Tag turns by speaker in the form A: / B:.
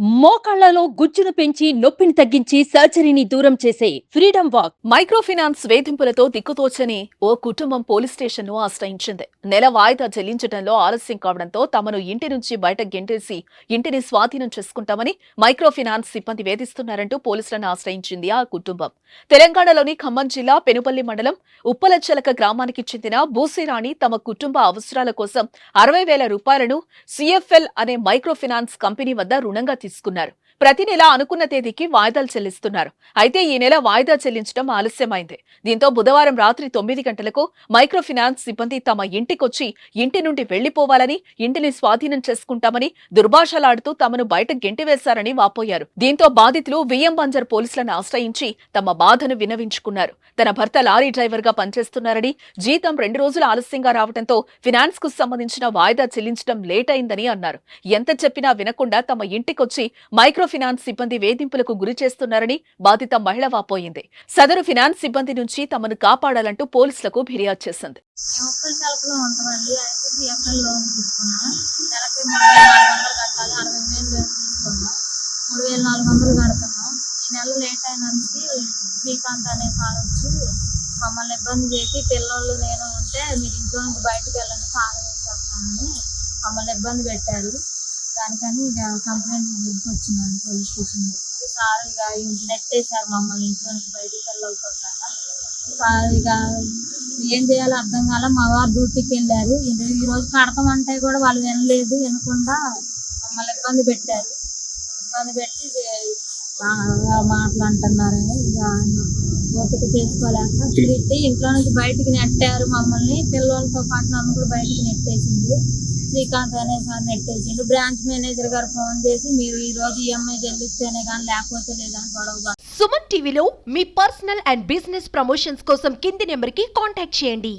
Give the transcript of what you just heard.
A: మోకాళ్లలో గుజ్జును పెంచి నొప్పిని తగ్గించి సర్జరీని దూరం చేసే ఫ్రీడమ్ వాక్.
B: మైక్రో ఫైనాన్స్ వేధింపులతో దిక్కుతోచని ఓ కుటుంబం పోలీస్ స్టేషన్ ను ఆశ్రయించింది. నెల వాయిదా చెల్లించడంలో ఆలస్యం కావడంతో తమను ఇంటి నుంచి బయట గెంటేసి ఇంటిని స్వాధీనం చేసుకుంటామని మైక్రో ఫైనాన్స్ సిబ్బంది వేధిస్తున్నారంటూ పోలీసులను ఆశ్రయించింది ఆ కుటుంబం. తెలంగాణలోని ఖమ్మం జిల్లా పెనుపల్లి మండలం ఉప్పలచలక గ్రామానికి చెందిన బూసిరాణి తమ కుటుంబ అవసరాల కోసం 60,000 రూపాయలను సిఎఫ్ఎల్ అనే మైక్రో ఫైనాన్స్ కంపెనీ వద్ద రుణంగా తీసుకున్నారు. ప్రతి నెల అనుకున్న తేదీకి వాయిదాలు చెల్లిస్తున్నారు. అయితే ఈ నెల వాయిదా చెల్లించడం ఆలస్యమైంది. దీంతో బుధవారం రాత్రి 9 గంటలకు మైక్రో ఫైనాన్స్ సిబ్బంది తమ ఇంటికొచ్చి ఇంటి నుండి వెళ్లిపోవాలని, ఇంటిని స్వాధీనం చేసుకుంటామని దుర్భాషలాడుతూ తమను బయట గెంటివేశారని వాపోయారు. దీంతో బాధితులు విఎం బంజర్ పోలీసులను ఆశ్రయించి తమ బాధను విన్నవించుకున్నారు. తన భర్త లారీ డ్రైవర్ గా పనిచేస్తున్నారని, జీతం 2 రోజులు ఆలస్యంగా రావడంతో ఫైనాన్స్ కు సంబంధించిన వాయిదా చెల్లించడం లేట్ అయిందని అన్నారు. ఎంత చెప్పినా వినకుండా తమ ఇంటికొచ్చి మైక్రో ఫైనాన్స్ సిబ్బంది వేధింపులకు గురి చేస్తున్నారని బాధిత మహిళ వాపోయింది. సదరు ఫైనాన్స్ సిబ్బంది నుంచి తమను కాపాడాలంటూ పోలీసులకు ఫిర్యాదు చేసింది.
C: శ్రీకాంత్ అనే సార్ వచ్చి మమ్మల్ని ఇబ్బంది చేసి పిల్లలు నేను ఉంటే మీరు ఇంట్లో నుంచి బయటకు వెళ్ళండి సారం వేసేస్తానని మమ్మల్ని ఇబ్బంది పెట్టారు. దానికని ఇక కంప్లైంట్ వచ్చినాను పోలీస్ స్టేషన్ వచ్చి సార్ ఇక నెట్టేశారు మమ్మల్ని ఇంట్లో నుంచి బయటకు వెళ్ళకపోతాక. సార్ ఇక ఏం చేయాలో అర్థం కాల. మా వారు డ్యూటీకి వెళ్ళారు. ఈరోజు కడతామంటే కూడా వాళ్ళు వినలేదు, వినకుండా మమ్మల్ని ఇబ్బంది పెట్టారు. ఇబ్బంది పెట్టి మాట్లాడుతున్నారని ఇక ఓపిక చేసుకోలేక తిరిగి ఇంట్లో నుంచి బయటికి నెట్టారు మమ్మల్ని. పిల్లలతో పాటు నన్ను కూడా బయటికి నెట్టేసిండు. శ్రీకాంత్ అనే సార్ నెట్టేసిండు. బ్రాంచ్ మేనేజర్ గారు ఫోన్ చేసి మీరు ఈ రోజు ఈఎంఐ చెల్లిస్తేనే కానీ లేకపోతే లేదని గొడవ.
D: సుమన్ టీవీలో మీ పర్సనల్ అండ్ బిజినెస్ ప్రమోషన్స్ కోసం కింది నెంబర్ కి కాంటాక్ట్ చేయండి.